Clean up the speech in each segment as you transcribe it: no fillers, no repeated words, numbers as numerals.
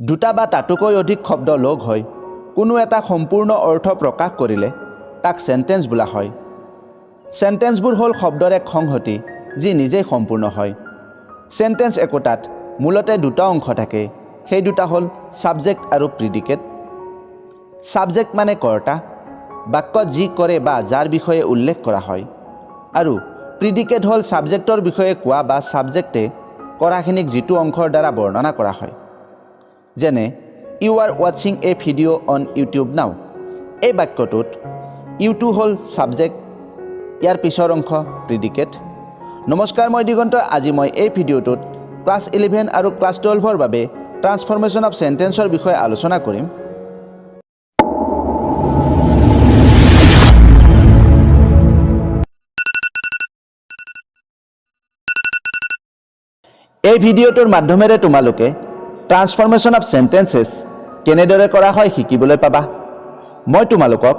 দুটা বা তাতোকৈ অধিক শব্দ লগ হৈ কোনো এটা সম্পূৰ্ণ অৰ্থ প্ৰকাশ কৰিলে তাক সেন্টেন্স বোলা হয়। সেন্টেন্সবোৰ হ'ল শব্দৰ এক সংহতি যি নিজেই সম্পূৰ্ণ হয়। সেন্টেন্স একোটাত মূলতে দুটা অংশ থাকে, সেই দুটা হ'ল সাবজেক্ট আৰু প্ৰিডিকেট। সাবজেক্ট মানে কৰ্তা, বাক্যত যি কৰে বা যাৰ বিষয়ে উল্লেখ কৰা হয়, আৰু প্ৰিডিকেট হ'ল সাবজেক্টৰ বিষয়ে কোৱা বা সাবজেক্টে কৰাখিনিক যিটো অংশৰ দ্বাৰা বৰ্ণনা কৰা হয়। যেনে ইউ আৰ ৱাচিং এ ভিডিঅ' অন ইউটিউব নাও। এই বাক্যটোত ইউটো হ'ল সাবজেক্ট, ইয়াৰ পিছৰ অংশ প্ৰিডিকেট। নমস্কাৰ, মই দিগন্ত। আজি মই এই ভিডিঅ'টোত ক্লাছ 11 আৰু ক্লাছ 12ৰ বাবে ট্ৰান্সফৰমেশ্যন অফ সেন্টেন্সৰ বিষয়ে আলোচনা কৰিম। এই ভিডিঅ'টোৰ মাধ্যমেৰে তোমালোকে ট্ৰান্সফৰমেশ্যন অফ সেন্টেন্সেছ কেনেদৰে কৰা হয় শিকিবলৈ পাবা। মই তোমালোকক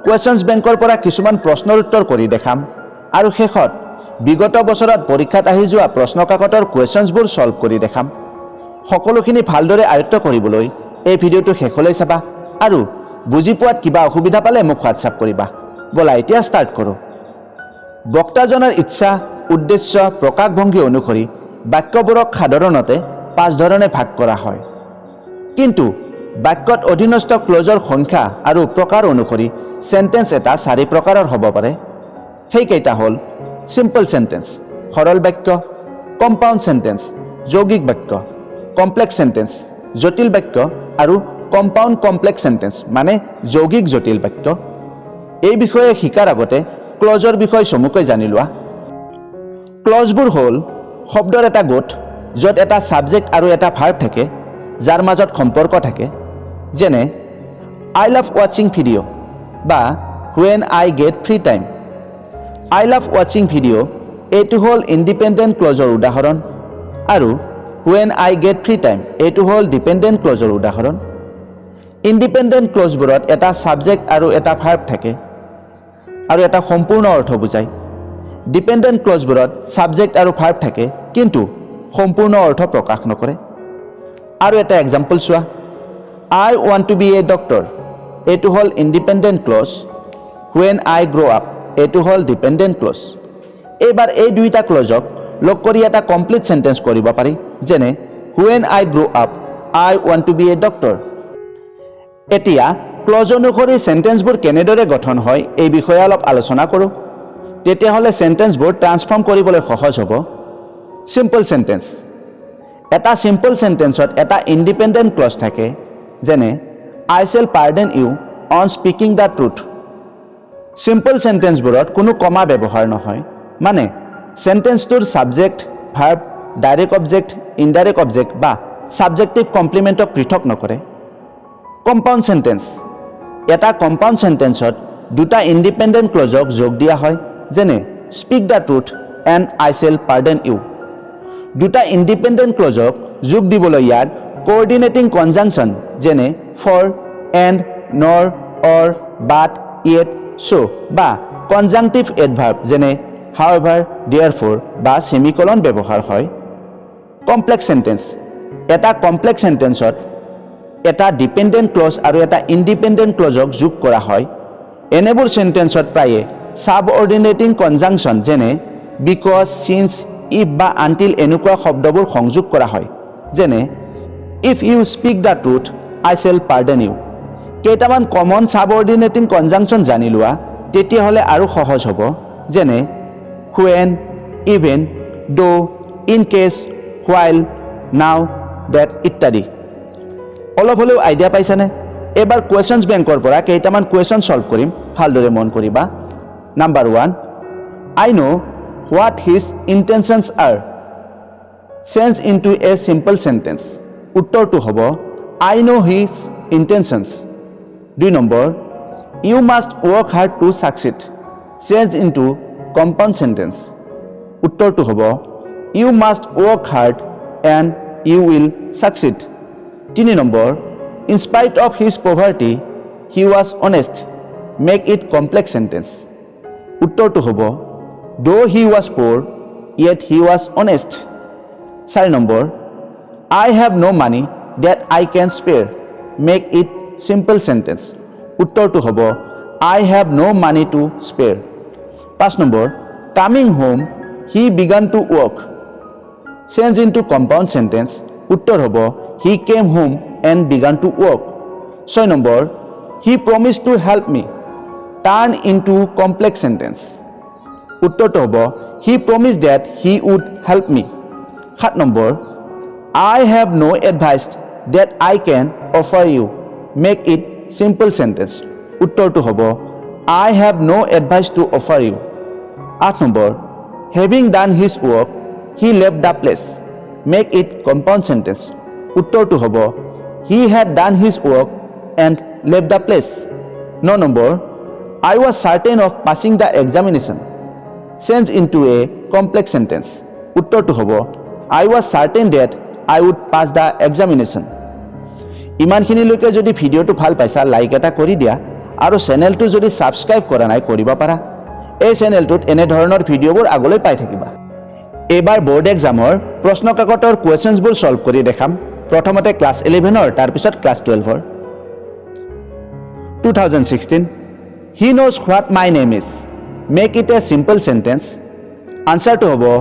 কুৱেশ্যনছ বেংকৰ পৰা কিছুমান প্ৰশ্নৰ উত্তৰ কৰি দেখাম আৰু শেষত বিগত বছৰত পৰীক্ষাত আহি যোৱা প্ৰশ্ন কাকতৰ কুৱেশ্যনছবোৰ সলভ কৰি দেখাম। সকলোখিনি ভালদৰে আয়ত্ত কৰিবলৈ এই ভিডিঅ'টো শেষলৈ চাবা আৰু বুজি পোৱাত কিবা অসুবিধা পালে মোক হোৱাটছআপ কৰিবা। ব'লা এতিয়া ষ্টাৰ্ট কৰোঁ। বক্তাজনৰ ইচ্ছা, উদ্দেশ্য, প্ৰকাশভংগী অনুসৰি বাক্যবোৰক সাধাৰণতে 5 ধৰণে ভাগ কৰা হয়, কিন্তু বাক্যত অধীনস্থ ক্লজৰ সংখ্যা আৰু প্ৰকাৰ অনুসৰি সেন্টেন্স এটা 4 প্ৰকাৰৰ হ'ব পাৰে। সেইকেইটা হ'ল সিম্পল সেন্টেন্স, সৰল বাক্য; কম্পাউণ্ড সেন্টেন্স, যৌগিক বাক্য; কমপ্লেক্স সেন্টেন্স, জটিল বাক্য; আৰু কম্পাউণ্ড কমপ্লেক্স সেন্টেন্স মানে যৌগিক জটিল বাক্য। এই বিষয়ে শিকাৰ আগতে ক্লজৰ বিষয়ে চমুকৈ জানি লোৱা। ক্লজবোৰ হ'ল শব্দৰ এটা গোট য'ত এটা সাবজেক্ট আৰু এটা ভাৰ্ব থাকে, যাৰ মাজত সম্পৰ্ক থাকে। যেনে আই লাভ ৱাচিং ভিডিঅ' বা when I get free time. I love ৱাচিং ভিডিঅ' এইটো হ'ল ইণ্ডিপেণ্ডেণ্ট ক্লজৰ উদাহৰণ, আৰু when I get free time এইটো হ'ল ডিপেণ্ডেণ্ট ক্লজৰ উদাহৰণ। ইণ্ডিপেণ্ডেণ্ট ক্লজবোৰত এটা সাবজেক্ট আৰু এটা ভাৰ্ব থাকে আৰু এটা সম্পূৰ্ণ অৰ্থ বুজায়। ডিপেণ্ডেণ্ট ক্লজবোৰত সাবজেক্ট আৰু ভাৰ্ব থাকে কিন্তু সম্পূৰ্ণ অৰ্থ প্ৰকাশ নকৰে। আৰু এটা এক্সাম্পল চোৱা, I want to be a doctor এইটো হ'ল independent clause, when I grow' up এইটো হ'ল ডিপেণ্ডেণ্ট ক্লজ। এইবাৰ এই দুইটা ক্লজক লগ কৰি এটা কমপ্লিট সেন্টেন্স কৰিব পাৰি। যেনে when I grow' up I want to be a doctor. এতিয়া ক্লজ অনুসৰি সেন্টেন্সবোৰ কেনেদৰে গঠন হয় এই বিষয়ে অলপ আলোচনা কৰোঁ। তেতিয়াহ'লে সেন্টেন্সবোৰ ট্ৰান্সফৰ্ম কৰিবলৈ সহজ হ'ব। সিম্পল সেন্টেন্স, এটা সিম্পল সেন্টেন্সত এটা ইণ্ডিপেণ্ডেণ্ট ক্লজ থাকে। যেনে I shall pardon you on speaking the truth. Simple সেন্টেন্সবোৰত কোনো কমা ব্যৱহাৰ নহয়, মানে সেন্টেন্সটোৰ subject, verb, direct object, indirect object বা সাবজেক্টিভ কমপ্লিমেণ্টক পৃথক নকৰে। কম্পাউণ্ড সেন্টেন্স, এটা কম্পাউণ্ড সেন্টেন্সত দুটা ইণ্ডিপেণ্ডেণ্ট ক্লজক যোগ দিয়া হয়। যেনে speak the truth and I shall pardon you. দুটা ইণ্ডিপেণ্ডেণ্ট ক্লজক যোগ দিবলৈ ইয়াত কোঅৰ্ডিনেটিং কনজাংচন যেনে ফৰ, এণ্ড, নৰ, অৰ, বাট, ইয়েট, চ' বা কনজাংটিভ এডভাৰ্ব যেনে হাউএভাৰ, দেয়াৰফৰ বা ছেমিকলন ব্যৱহাৰ হয়। কমপ্লেক্স সেন্টেন্স, এটা কমপ্লেক্স সেন্টেন্সত এটা ডিপেণ্ডেণ্ট ক্লজ আৰু এটা ইণ্ডিপেণ্ডেণ্ট ক্লজক যোগ কৰা হয়। এনেবোৰ সেন্টেন্সত প্ৰায়ে সাবঅৰ্ডিনেটিং কনজাংচন যেনে বিকজ, চিন্স, ইফ বা আনটিল এনেকুৱা শব্দবোৰ সংযোগ কৰা হয়। যেনে if you speak the truth I shall pardon you. কেইটামান কমন সাবঅৰ্ডিনেটিং কনজাংচন জানি লোৱা, তেতিয়াহ'লে আৰু সহজ হ'ব। যেনে when, even, though, in case, while, now, that ইত্যাদি। অলপ হ'লেও আইডিয়া পাইছানে? এবাৰ কুৱেশ্যনছ বেংকৰ পৰা কেইটামান কুৱেশ্যন সলভ কৰিম, ভালদৰে মন কৰিবা। Number 1, I know' what his intentions are. Change into a simple sentence. উত্তৰটো হ'ব I know' his intentions. 2 number, you must work hard to succeed. Change into compound sentence. উত্তৰটো হ'ব you must work hard and you will succeed. 3 number, in spite of his poverty he was honest. Make it complex sentence. উত্তৰটো হ'ব though he was poor yet he was honest. 4 number, I have no money that I can spare. Make it simple sentence. উত্তৰটো হ'ব I have no money to spare. 5 number coming home he began to work. Change into compound sentence. উত্তৰ হ'ব he came home and began to work. 6 number he promised to help me. Turn into complex sentence. উত্তৰটো হ'ব he promised that he would help me. 7 number I have no advice that I can offer you. Make it simple sentence. উত্তৰটো হ'ব I have no advice to offer you. 8 number having done his work he left the place. Make it compound sentence. উত্তৰটো হ'ব he had done his work and left the place. 9 number I was certain of passing the examination. Change into a complex sentence. উত্তৰটো হ'ব I was certain that I would pass the examination. ইমানখিনিলৈকে যদি ভিডিঅ'টো ভাল পাইছা like এটা কৰি দিয়া আৰু চেনেলটো যদি সাবস্ক্ৰাইব কৰা নাই কৰিব পাৰা। এই চেনেলটোত এনে ধৰণৰ ভিডিঅ'বোৰ আগলৈ পাই থাকিবা। এবাৰ বোৰ্ড এক্সামৰ প্ৰশ্ন কাকতৰ কুৱেশ্যনছবোৰ সলভ কৰি দেখাম। প্ৰথমতে ক্লাছ 11ৰ তাৰ পিছত class 12ৰ। 2016 He knows what my name is. Make it a simple sentence. Answer to hobo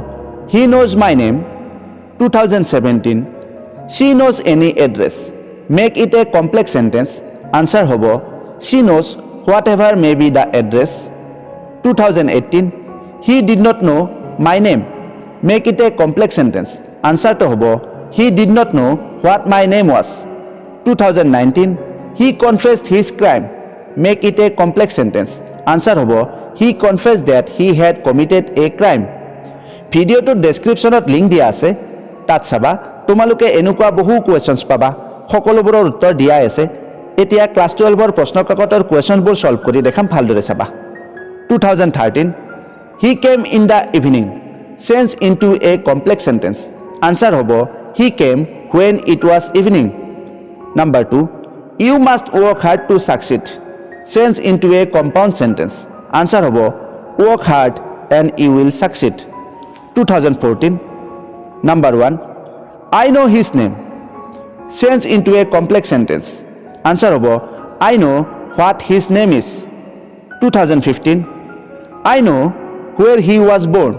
he knows my name. 2017 She knows any address. Make it a complex sentence. Answer hobo she knows whatever may be the address. 2018 He did not know my name. Make it a complex sentence. Answer to hobo he did not know what my name was. 2019 He confessed his crime. Make it a complex sentence. Answer hobo he confessed that he had committed a crime. Video to description of link dia ase tat saba তোমালোকে এনেকুৱা বহু কোৱেশ্যনছ পাবা সকলোবোৰৰ উত্তৰ দিয়া আছে। এতিয়া class 12ৰ প্ৰশ্ন কাকতৰ কোৱেশ্যনবোৰ সলভ কৰি দেখাম ভালদৰে চাবা। 2013 He came in the evening. Change into a complex sentence. Answer hobo he came when it was evening. Number 2 You must work hard to succeed. Change into a compound sentence. Answer hobo work hard and you will succeed. 2014 Number 1 I know his name. Change into a complex sentence. Answer hobo I know what his name is. 2015 I know where he was born.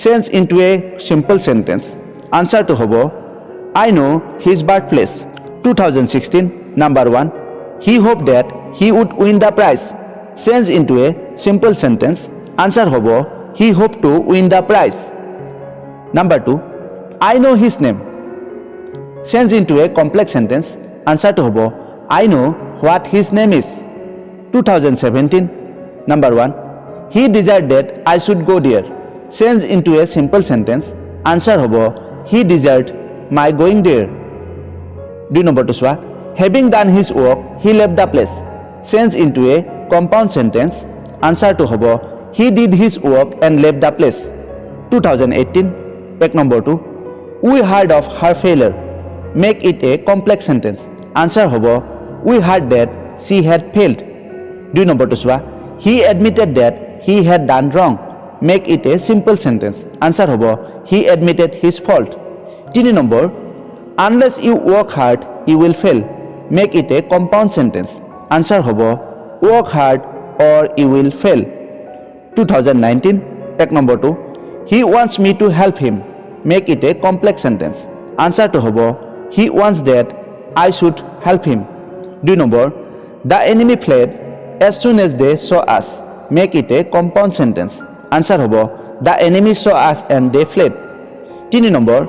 Change into a simple sentence. Answer to hobo I know his birthplace. 2016 Number 1 He hoped that he would win the prize. Change into a simple sentence. Answer hobo he hoped to win the prize. Number 2 I know his name. Change into a complex sentence. Answer to hobo I know what his name is. 2017 Number 1 He desired that I should go there. Change into a simple sentence. Answer hobo he desired my going there. 2 number 2 having done his work he left the place. Change into a compound sentence. Answer to hobo he did his work and left the place. 2018 Pack number 2 We heard of her failure. Make it a complex sentence. Answer hobo we heard that she had failed. 2 number 2 He admitted that he had done wrong. Make it a simple sentence. Answer hobo he admitted his fault. 3 number Unless you work hard you will fail. Make it a compound sentence. Answer hobo work hard or you will fail. 2019 Pack number 2 He wants me to help him. Make it a complex sentence. Answer to hobo he wants that I should help him. 2 number The enemy fled as soon as they saw us. Make it a compound sentence. Answer hobo the enemy saw us and they fled. 3 number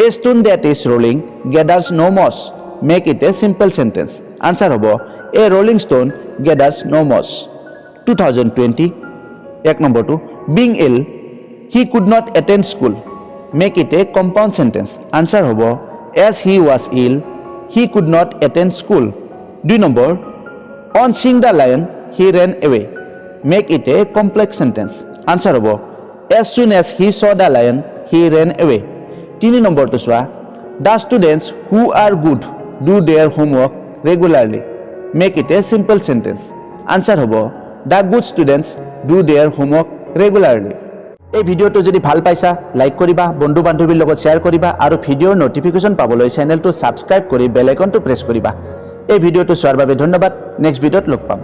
A stone that is rolling gathers no moss. Make it a simple sentence. Answer hobo a rolling stone gathers no moss. 2020 Pack number 2 Being ill he could not attend school. Make it a compound sentence. Answer hobo as he was ill he could not attend school. 2 number On seeing the lion he ran away. Make it a complex sentence. Answer hobo as soon as he saw the lion he ran away. 3 number 2 The students who are good do their homework regularly. Make it a simple sentence. Answer hobo the good students do their homework regularly. এই ভিডিঅ'টো যদি ভাল পাইছা like কৰিবা, বন্ধু বান্ধৱীৰ লগত share কৰিবা আৰু ভিডিঅ'ৰ নটিফিকেশ্যন পাবলৈ চেনেলটো ছাবস্ক্ৰাইব কৰি বেল আইকনটো প্ৰেছ কৰিবা। এই ভিডিঅ'টো চোৱাৰ বাবে ধন্যবাদ। নেক্সট ভিডিঅ'ত লগ পাম।